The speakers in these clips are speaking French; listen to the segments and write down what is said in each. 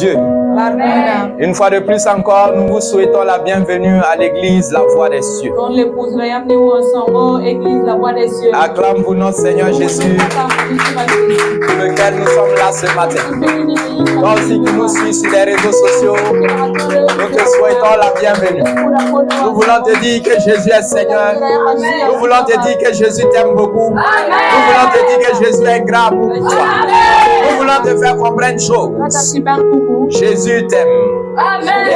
Dieu. Une fois de plus encore, nous vous souhaitons la bienvenue à l'église La Voix des Cieux. Acclame pour notre Seigneur Jésus, pour lequel nous sommes là ce matin. Toi aussi qui nous suis sur les réseaux sociaux, nous te souhaitons la bienvenue. Nous voulons te dire que Jésus est Seigneur. Nous voulons te dire que Jésus t'aime beaucoup. Nous voulons te dire que Jésus est grand pour toi. Nous voulons te faire comprendre une chose. Jésus t'aime.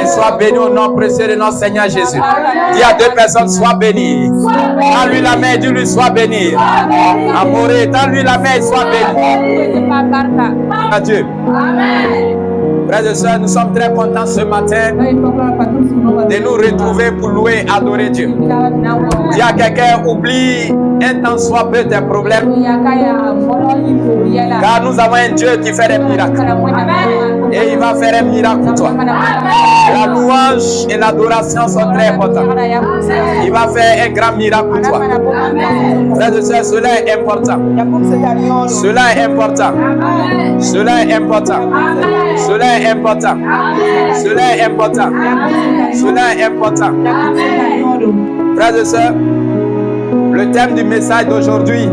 Et sois béni au nom précieux de notre Seigneur Jésus. Dis à deux personnes, sois béni. Tends-lui la main, dis-lui, sois béni. Amoré, tends-lui la main, sois béni. Adieu. Frères et sœurs, nous sommes très contents ce matin de nous retrouver pour louer et adorer Dieu. Dis à quelqu'un, oublie un temps soit peu tes problèmes. Car nous avons un Dieu qui fait des miracles. Et il va faire un miracle pour toi. La louange et l'adoration sont très importants. Il va faire un grand miracle pour toi. Frères et sœurs, cela est important. Cela est important. Cela est important. Cela est important. Cela est important. Cela est important. Frères et sœurs, le thème du message d'aujourd'hui,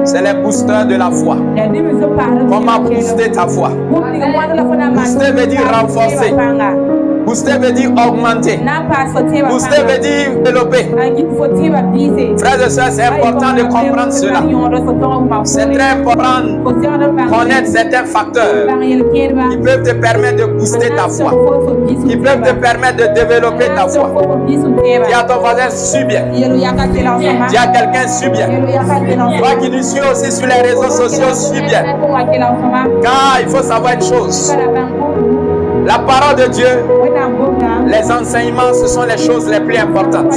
c'est les boosters de la foi. Comment booster ta foi? Booster veut dire renforcer. Booster veut dire augmenter. Booster veut dire développer. Frères et sœurs, c'est important de comprendre cela. C'est très important de connaître certains facteurs qui peuvent te permettre de booster ta foi, qui peuvent te permettre de développer ta foi. Dis à ton voisin, suis bien. Dis à quelqu'un, suis bien. Toi qui nous suis aussi sur les réseaux sociaux, suis bien. Car il faut savoir une chose. La parole de Dieu, les enseignements, ce sont les choses les plus importantes.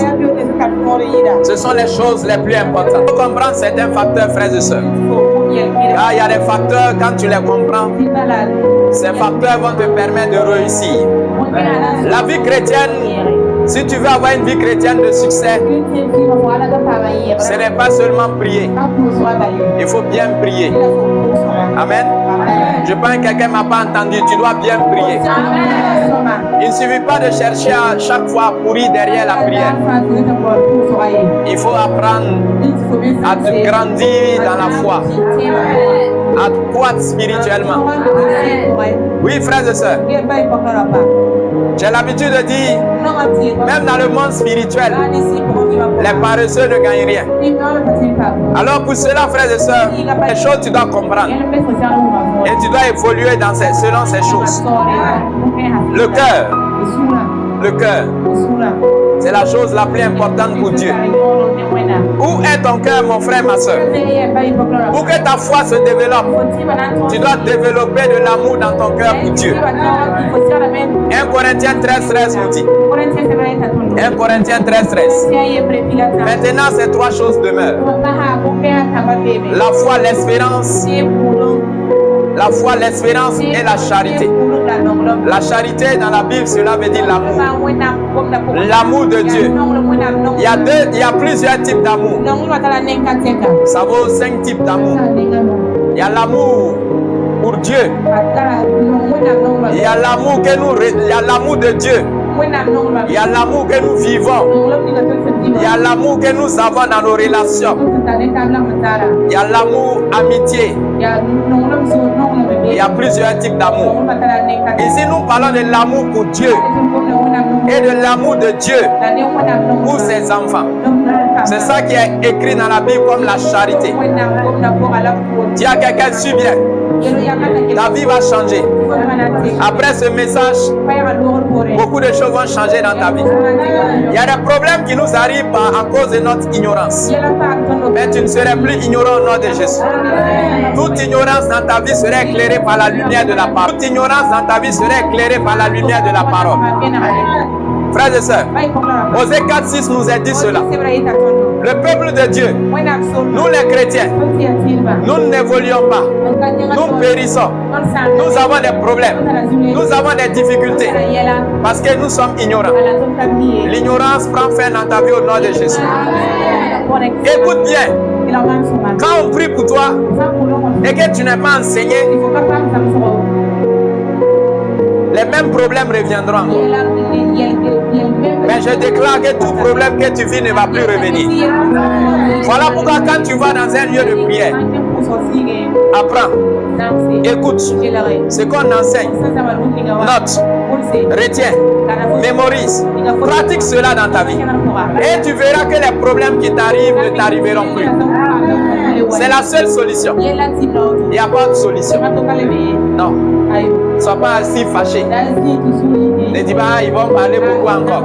Ce sont les choses les plus importantes. Il faut comprendre certains facteurs, frères et sœurs. Car il y a des facteurs, quand tu les comprends, ces facteurs vont te permettre de réussir. La vie chrétienne, si tu veux avoir une vie chrétienne de succès, ce n'est pas seulement prier. Il faut bien prier. Amen. Je pense que quelqu'un ne m'a pas entendu. Tu dois bien prier. Il ne suffit pas de chercher à chaque fois à courir derrière la prière. Il faut apprendre à te grandir dans la foi, à te croître spirituellement. Oui, frères et sœurs. J'ai l'habitude de dire, même dans le monde spirituel, les paresseux ne gagnent rien. Alors pour cela, frères et sœurs, les choses tu dois comprendre. Et tu dois évoluer selon ces choses. Le cœur, c'est la chose la plus importante pour Dieu. Où est ton cœur, mon frère, ma soeur? Pour que ta foi se développe, tu dois développer de l'amour dans ton cœur pour Dieu. 1 Corinthiens 13:13 nous dit. 1 Corinthiens 13:13. Maintenant, ces trois choses demeurent. La foi, l'espérance. La foi, l'espérance et la charité. La charité dans la Bible, cela veut dire l'amour. L'amour de Dieu. Il y a plusieurs types d'amour. Ça vaut 5 types d'amour. Il y a l'amour pour Dieu. Il y a l'amour de Dieu. Il y a l'amour que nous vivons. Il y a l'amour que nous avons dans nos relations. Il y a l'amour amitié. Il y a plusieurs types d'amour. Ici, nous parlons de l'amour pour Dieu et de l'amour de Dieu pour ses enfants. C'est ça qui est écrit dans la Bible comme la charité. Dis à quelqu'un, suis bien. Ta vie va changer. Après ce message, beaucoup de choses vont changer dans ta vie. Il y a des problèmes qui nous arrivent à cause de notre ignorance. Mais tu ne serais plus ignorant au nom de Jésus. Toute ignorance dans ta vie serait éclairée par la lumière de la parole. Toute ignorance dans ta vie serait éclairée par la lumière de la parole. Frères et sœurs, Osée 4:6 nous a dit cela. Le peuple de Dieu, nous les chrétiens, nous n'évoluons pas. Nous périssons. Nous avons des problèmes. Nous avons des difficultés. Parce que nous sommes ignorants. L'ignorance prend fin dans ta vie au nom de Jésus. Écoute bien. Quand on prie pour toi et que tu n'es pas enseigné, les mêmes problèmes reviendront encore. Mais je déclare que tout problème que tu vis ne va plus revenir. Voilà pourquoi quand tu vas dans un lieu de prière, apprends, écoute ce qu'on enseigne, note, retiens, mémorise, pratique cela dans ta vie. Et tu verras que les problèmes qui t'arrivent ne t'arriveront plus. C'est la seule solution. Il n'y a pas de solution. Non. Ne sois pas assis fâché. Ne dis pas, ils vont parler beaucoup encore.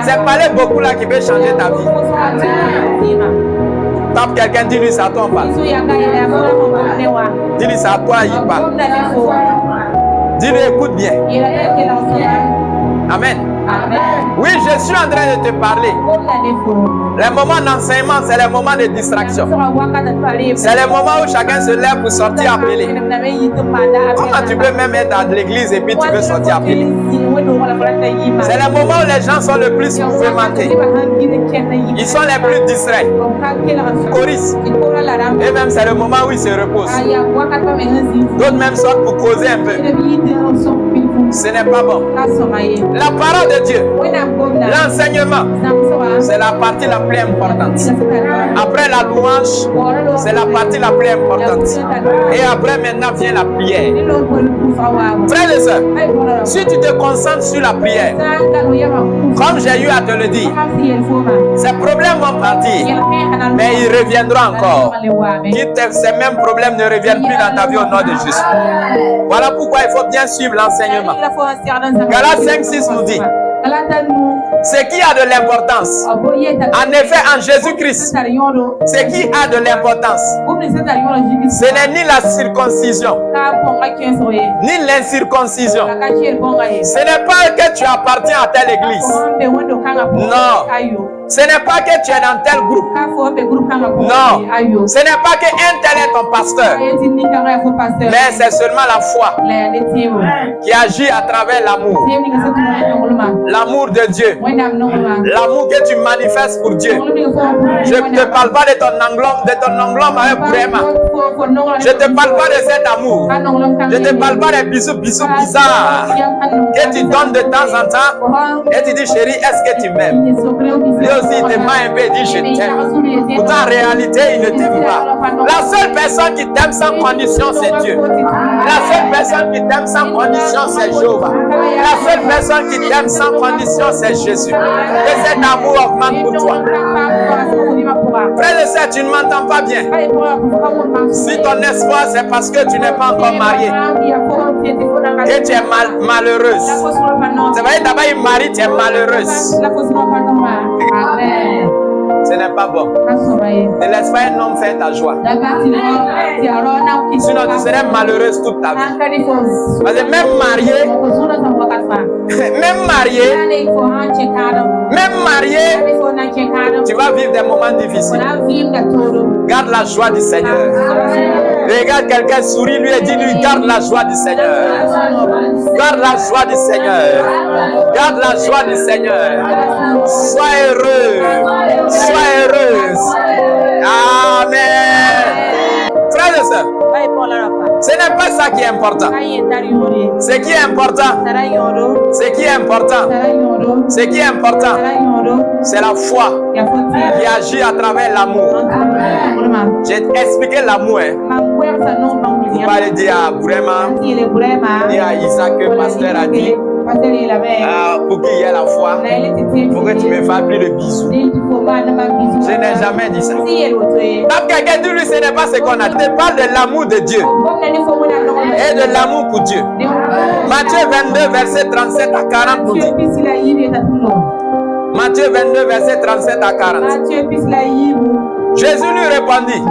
C'est parler beaucoup là qui peut changer ta vie. Tape quelqu'un, dis-lui ça à toi, on parle. Dis-lui ça à toi, il parle. Dis-lui, écoute bien. Amen. Oui, je suis en train de te parler. Les moments d'enseignement, c'est les moments de distraction. C'est les moments où chacun se lève pour sortir appeler. Comment tu peux même être dans l'église et puis tu veux sortir appeler? C'est les moments où les gens sont le plus mouvementés. Ils sont les plus distraits. Choristes. Et même c'est le moment où ils se reposent. D'autres même sortent pour causer un peu. Ce n'est pas bon. La parole de Dieu, l'enseignement, c'est la partie la plus importante. Après la louange, c'est la partie la plus importante. Et après maintenant vient la prière. Frères et sœurs, si tu te concentres sur la prière, comme j'ai eu à te le dire, ces problèmes vont partir, mais ils reviendront encore. Que ces mêmes problèmes ne reviennent plus dans ta vie au nom de Jésus. Voilà pourquoi il faut bien suivre l'enseignement. Galates 5:6 nous dit ce qui a de l'importance. En effet, en Jésus-Christ, ce qui a de l'importance, ce n'est ni la circoncision, ni l'incirconcision. Ce n'est pas que tu appartiens à telle église. Non. Ce n'est pas que tu es dans tel groupe. Non. Ce n'est pas qu'un tel est ton pasteur. Mais c'est seulement la foi qui agit à travers l'amour. L'amour de Dieu. L'amour que tu manifestes pour Dieu. Je ne te parle pas de ton anglome avec Burema. Je ne te parle pas de cet amour. Je ne te parle pas des bisous bizarres que tu donnes de temps en temps. Et tu dis, chérie, est-ce que tu m'aimes? Lui aussi, il te ment un peu et dit, je t'aime. Pourtant, en réalité, il ne t'aime pas. La seule personne qui t'aime sans condition, c'est Dieu. La seule personne qui t'aime sans condition, c'est Jéhovah. La seule personne qui t'aime sans condition, c'est Jésus. Et cet amour augmente pour toi. Frère et sœur, tu ne m'entends pas bien. Si ton espoir, c'est parce que tu n'es pas encore marié et tu es malheureuse. C'est vrai, d'abord il marie, tu es malheureuse. Ce n'est pas bon. Ne laisse pas un homme faire ta joie. Sinon, tu serais malheureuse toute ta vie. Parce que même marié, tu vas vivre des moments difficiles. Garde la joie du Seigneur. Regarde quelqu'un, sourit lui et dis-lui, garde la joie du Seigneur. Garde la joie du Seigneur. Garde la joie du Seigneur. Sois heureux. Sois heureuse. Amen. Frères et sœurs, ce n'est pas ça qui est important. Ce qui est important, c'est la foi qui agit à travers l'amour. J'ai expliqué l'amour. Vous parlez dire vraiment, dire à Isaac que le pasteur a dit. Pour qu'il y ait la foi, il faut que tu me fasses plus de bisous. Je n'ai jamais dit ça. Quand quelqu'un dit lui, ce n'est pas ce qu'on a dit. Je parle de l'amour de Dieu et de l'amour pour Dieu. Matthieu 22, verset 37 à 40 nous dit. Matthieu 22, verset 37 à 40. Jésus lui répondit,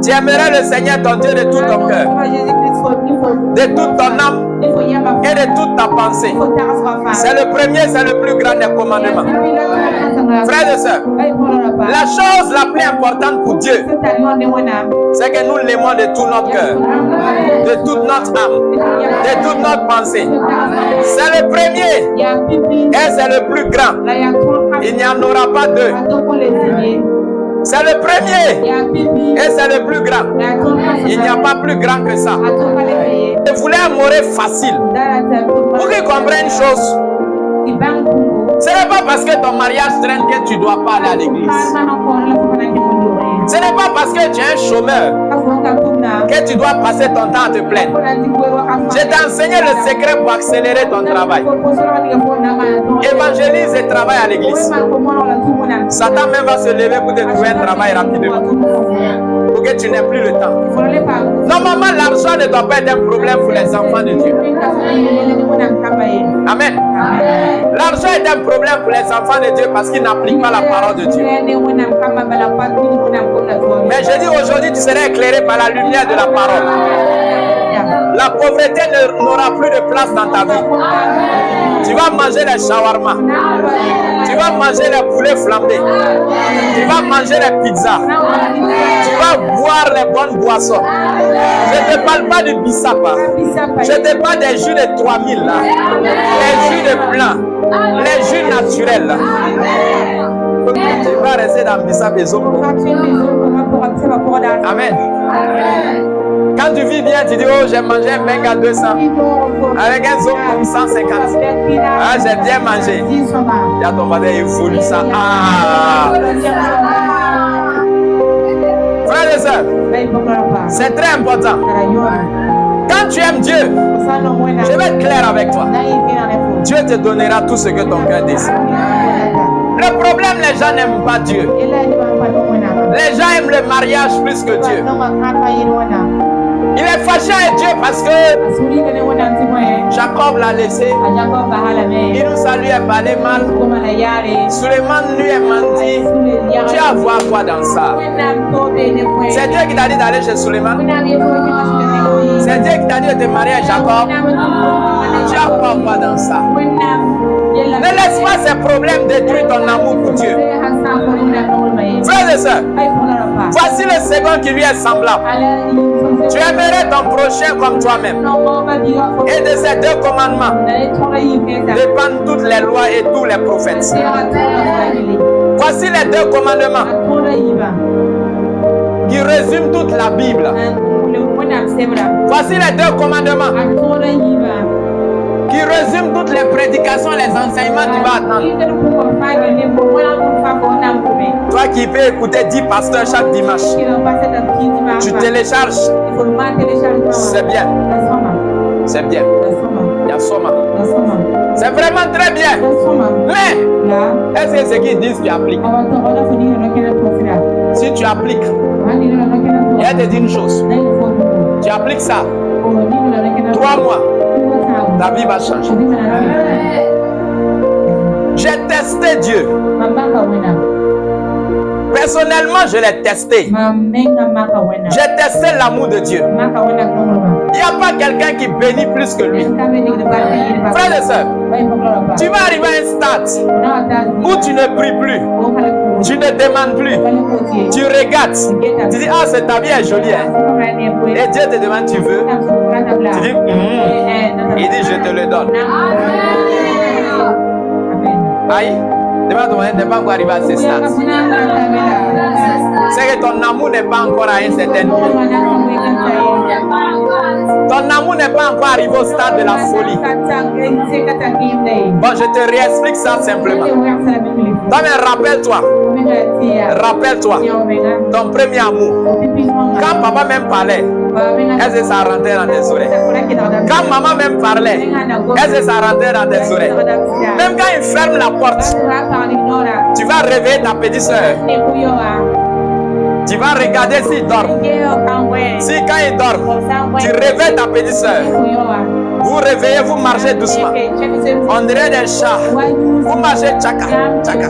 tu aimerais le Seigneur ton Dieu de tout ton cœur, de toute ton âme et de toute ta pensée. C'est le premier, c'est le plus grand des commandements. Frères et sœurs, la chose la plus importante pour Dieu, c'est que nous l'aimons de tout notre cœur, de toute notre âme, de toute notre pensée. C'est le premier et c'est le plus grand. Il n'y en aura pas deux. C'est le premier. Et c'est le plus grand. Il n'y a pas plus grand que ça. Je voulais un moré facile. Pour qu'ils comprennent une chose. Ce n'est pas parce que ton mariage traîne que tu ne dois pas aller à l'église. Ce n'est pas parce que tu es un chômeur que tu dois passer ton temps à te plaindre. Je t'ai enseigné le secret pour accélérer ton travail. Évangélise et travaille à l'église. Satan même va se lever pour te trouver un travail rapidement. Pour que tu n'aies plus le temps. Normalement, l'argent ne doit pas être un problème pour les enfants de Dieu. Amen. L'argent est un problème pour les enfants de Dieu parce qu'ils n'appliquent pas la parole de Dieu. Mais je dis aujourd'hui, tu seras éclairé par la lumière de la parole. La pauvreté n'aura plus de place dans ta vie. Tu vas manger les shawarma. Tu vas manger les poulets flambés. Tu vas manger les pizzas. Tu vas boire les bonnes boissons. Je ne te parle pas du bissap. Je te parle des jus de 3000 là. Les jus de blanc. Les jus naturels là. Tu vas rester dans bissap et zombo. Amen. Quand tu vis bien, tu dis, oh, j'ai mangé un meng à 200. Avec un zombo 150. Ah, j'ai bien mangé. Il y a ton mari, il voulu ça. Ah. Frères et sœurs, c'est très important. Quand tu aimes Dieu, je vais être clair avec toi. Dieu te donnera tout ce que ton cœur désire. Le problème, les gens n'aiment pas Dieu. Les gens aiment le mariage plus que Dieu. Il est fâché avec Dieu parce que Jacob l'a laissé. Il nous a lui parlé mal. Suleiman lui a menti. Tu vas voir quoi dans ça? C'est Dieu qui t'a dit d'aller chez Suleiman. C'est Dieu qui t'a dit de te marier à Jacob. Tu vas voir quoi dans ça? Ne laisse pas ces problèmes détruire ton amour pour Dieu. Frères et sœurs, voici le second qui lui est semblable. Tu aimerais ton prochain comme toi-même. Et de ces deux commandements dépendent toutes les lois et tous les prophètes. Voici les deux commandements qui résument toute la Bible. Voici les deux commandements qui résument toutes les prédications, les enseignements que tu vas attendre. Toi qui peux écouter 10 pasteurs chaque dimanche, tu télécharges. C'est bien. C'est bien. Yasoma. C'est vraiment très bien. Mais, est-ce que ce qu'ils disent, tu appliques? Si tu appliques, il y a te dire une chose. Tu appliques ça. 3 mois. Ta vie va changer. J'ai testé Dieu. Personnellement, je l'ai testé. J'ai testé l'amour de Dieu. Il n'y a pas quelqu'un qui bénit plus que lui. Frères et sœurs, tu vas arriver à un stade où tu ne pries plus. Tu ne demandes plus. Tu regardes. Tu dis, ah, ta vie est jolie. Hein? Et Dieu te demande, tu veux? Tu dis, il dit, je te le donne. Aïe. Demande-moi, tu n'es pas encore arrivé à ce stade. C'est que ton amour n'est pas encore à un certain niveau. Ton amour n'est pas encore arrivé au stade de la folie. Bon, je te réexplique ça simplement. Non, mais rappelle-toi. Rappelle-toi ton premier amour. Quand papa même parlait, est-ce que ça rentrait dans tes oreilles? Quand maman même parlait, est-ce que ça rentrait dans tes oreilles? Même quand il ferme la porte, tu vas réveiller ta petite soeur. Tu vas regarder s'il dort. Si quand il dort, tu réveilles ta petite soeur. Vous réveillez, vous marchez doucement. On dirait des chats. Vous marchez tchaka, tchaka.